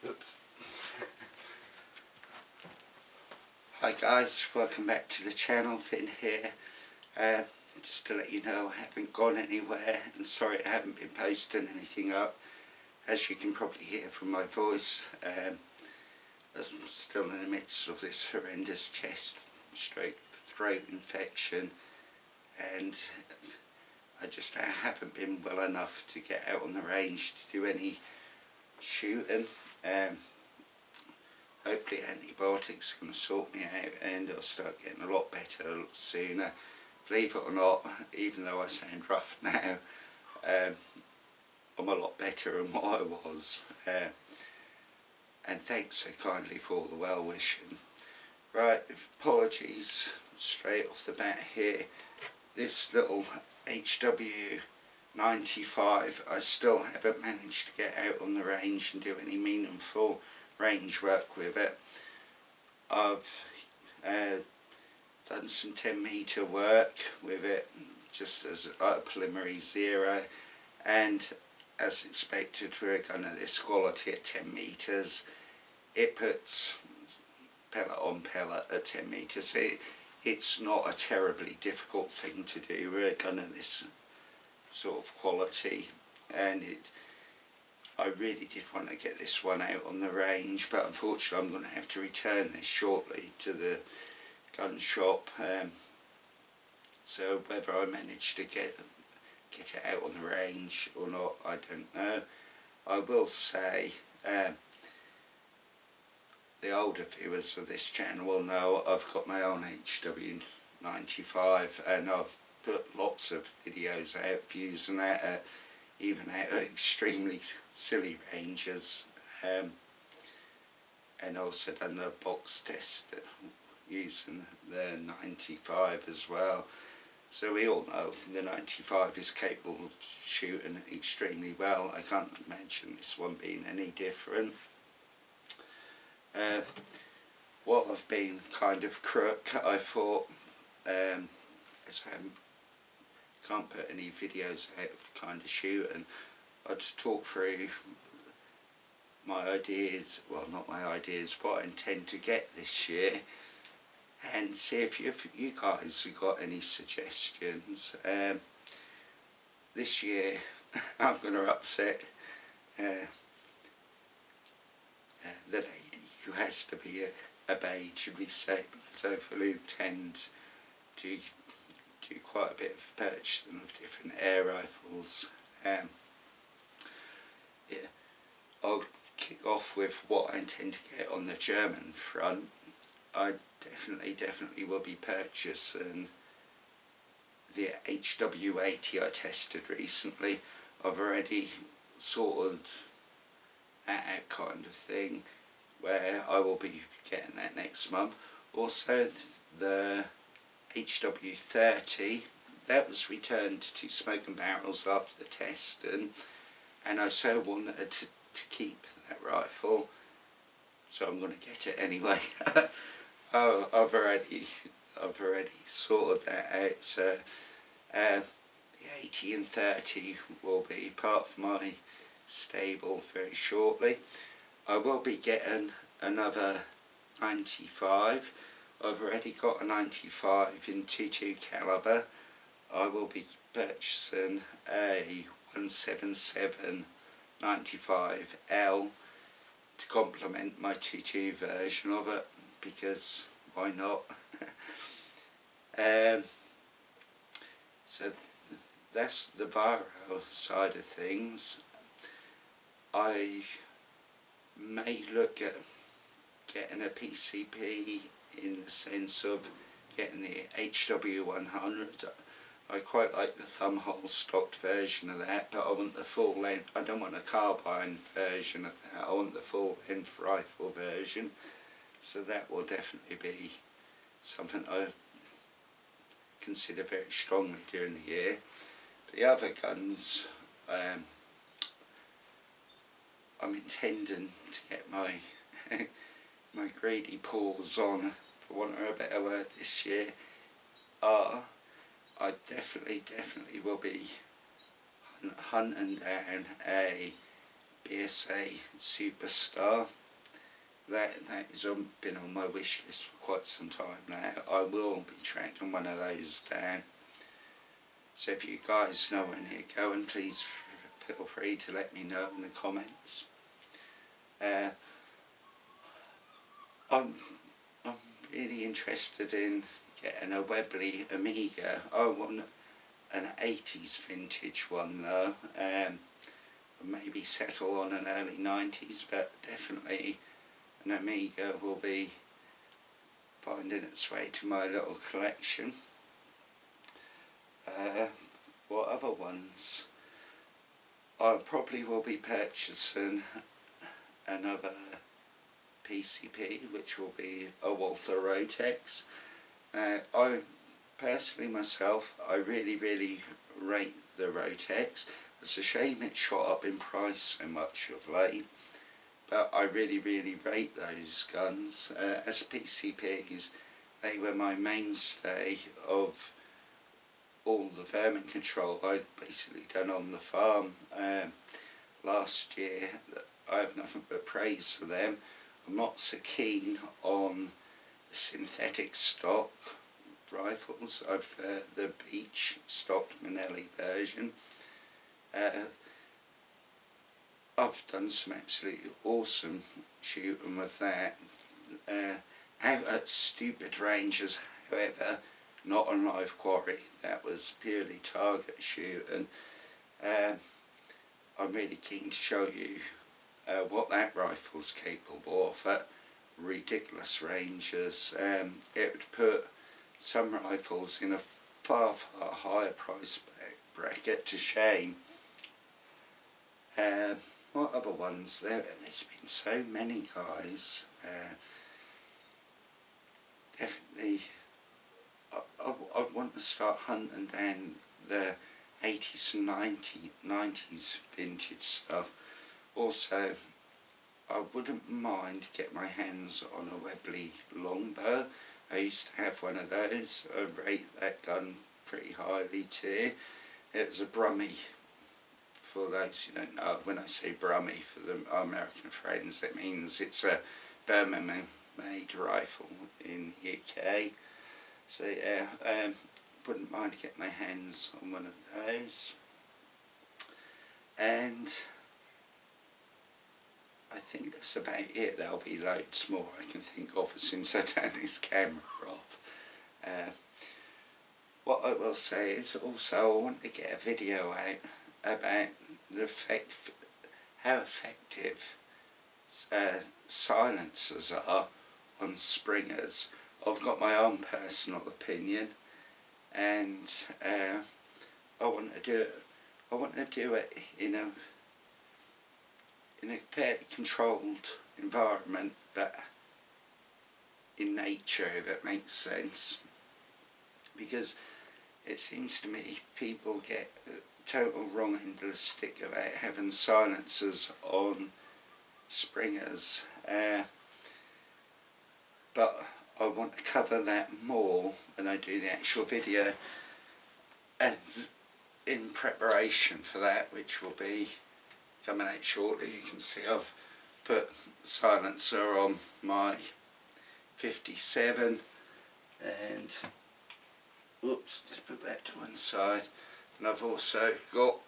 Oops. Hi guys, welcome back to the channel. Finn here. Just to let you know, I haven't gone anywhere, and sorry I haven't been posting anything up. As you can probably hear from my voice, I'm still in the midst of this horrendous chest stroke throat infection, and I haven't been well enough to get out on the range to do any shooting. Hopefully antibiotics are going to sort me out and I'll start getting a lot better a lot sooner. Believe it or not, even though I sound rough now, I'm a lot better than what I was. And thanks so kindly for all the well wishing. Right, apologies straight off the bat here. This little HW95, I still haven't managed to get out on the range and do any meaningful range work with it. I've done some 10-metre work with it just as a preliminary zero, and as expected with a gun of this quality at 10 metres, it puts pellet on pellet at 10 metres. It's not a terribly difficult thing to do with a gun of this sort of quality, and I really did want to get this one out on the range, but unfortunately I'm going to have to return this shortly to the gun shop. So whether I manage to get it out on the range or not, I don't know. I will say, the older viewers of this channel will know I've got my own HW95, and I've put lots of videos out using that, even at extremely silly ranges, and also done the box test using the 95 as well. So we all know the 95 is capable of shooting extremely well. I can't imagine this one being any different. While I've been kind of crook, I thought, as I can't put any videos out of kind of shooting, I'd talk through my ideas, well not my ideas, what I intend to get this year, and see if you guys have got any suggestions. This year I'm going to upset the lady who has to be obeyed, should we say, because I fully intend to do quite a bit of purchasing of different air rifles. Yeah, I'll kick off with what I intend to get on the German front. I definitely will be purchasing the HW80 I tested recently. I've already sorted that out kind of thing, where I will be getting that next month. Also the HW30, that was returned to Smoke and Barrels after the testing, and I so wanted to keep that rifle, so I'm going to get it anyway. I've already sorted that out, so the 80 and 30 will be part of my stable very shortly. I will be getting another 95. I've already got a 95 in 22 caliber. I will be purchasing a 177 95L to complement my 22 version of it, because why not? So that's the Varo side of things. I may look at getting a PCP in the sense of getting the HW100. I quite like the thumbhole stocked version of that, but I want the full length. I don't want a carbine version of that, I want the full length rifle version. So that will definitely be something I consider very strongly during the year. The other guns, I'm intending to get my my greedy paws on, for want of a better word, this year. I definitely will be hunting down a USA Superstar. That has been on my wish list for quite some time now. I will be tracking one of those down. So if you guys know when you're going, please feel free to let me know in the comments. I'm really interested in getting a Webley Amiga. I want an 80s vintage one though. Maybe settle on an early 90s, but definitely an Amiga will be finding its way to my little collection. What other ones? I probably will be purchasing another PCP, which will be a Walther Rotex. I personally myself, I really rate the Rotex. It's a shame it shot up in price so much of late, but I really rate those guns. As PCPs, they were my mainstay of all the vermin control I'd basically done on the farm last year. I have nothing but praise for them. I'm not so keen on synthetic stock rifles. I prefer the Beach stock Manelli version. I've done some absolutely awesome shooting with that. Out at stupid ranges, however, not on live quarry. That was purely target shooting. I'm really keen to show you what that rifle's capable of at ridiculous ranges. It would put some rifles in a far higher price bracket to shame. What other ones? There's been so many, guys. Definitely, I want to start hunting down the 80s and 90s vintage stuff. Also, I wouldn't mind get my hands on a Webley longbow. I used to have one of those. I rate that gun pretty highly too. It was a Brummie. For those who don't know, when I say Brummie for the American friends, it means it's a Birmingham-made rifle in the UK. So yeah, wouldn't mind getting my hands on one of those. And I think that's about it. There'll be loads more I can think of since I turned this camera off. What I will say is also I want to get a video out about how effective silencers are on springers. I've got my own personal opinion, and I want to do it. I want to do it in a fairly controlled environment, but in nature, if it makes sense. Because it seems to me people get total wrong end of the stick about having silencers on springers, but I want to cover that more when I do the actual video, and in preparation for that, which will be coming out shortly, you can see I've put silencer on my 57, and whoops, just put that to one side. And I've also got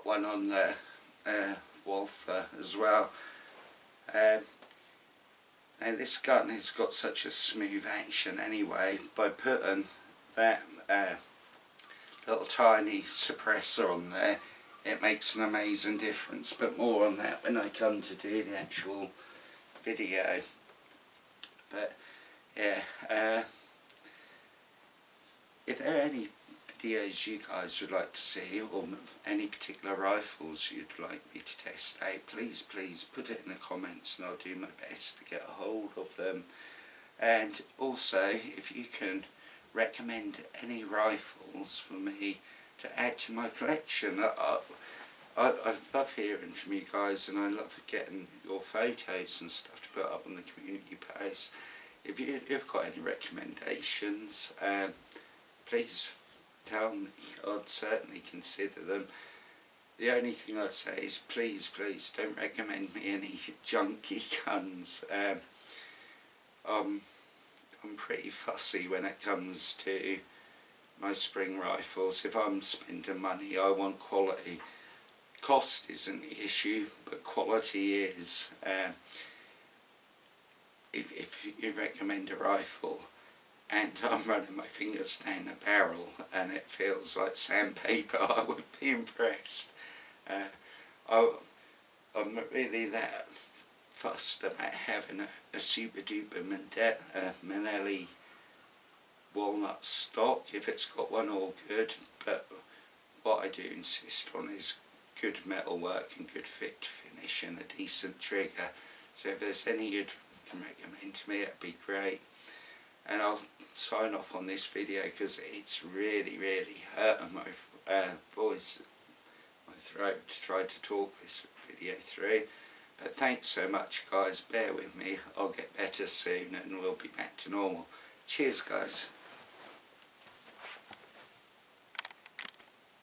one on the Walther as well. Now this gun has got such a smooth action anyway. By putting that little tiny suppressor on there, it makes an amazing difference. But more on that when I come to do the actual video. But yeah. If there are any videos you guys would like to see, or any particular rifles you'd like me to test out, please put it in the comments and I'll do my best to get a hold of them. And also, if you can recommend any rifles for me to add to my collection. I love hearing from you guys, and I love getting your photos and stuff to put up on the community post. If you've got any recommendations, please tell me. I'd certainly consider them. The only thing I'd say is please don't recommend me any junky guns. I'm pretty fussy when it comes to my spring rifles. If I'm spending money, I want quality. Cost isn't the issue, but quality is. If you recommend a rifle and I'm running my fingers down the barrel and it feels like sandpaper, I would be impressed. I'm not really that fussed about having a super duper Manelli walnut stock. If it's got one, all good, but what I do insist on is good metal work and good fit finish and a decent trigger. So if there's any you'd can recommend to me, that'd be great. And I'll sign off on this video because it's really hurting my voice, my throat, to try to talk this video through. But thanks so much guys, bear with me, I'll get better soon and we'll be back to normal. Cheers guys.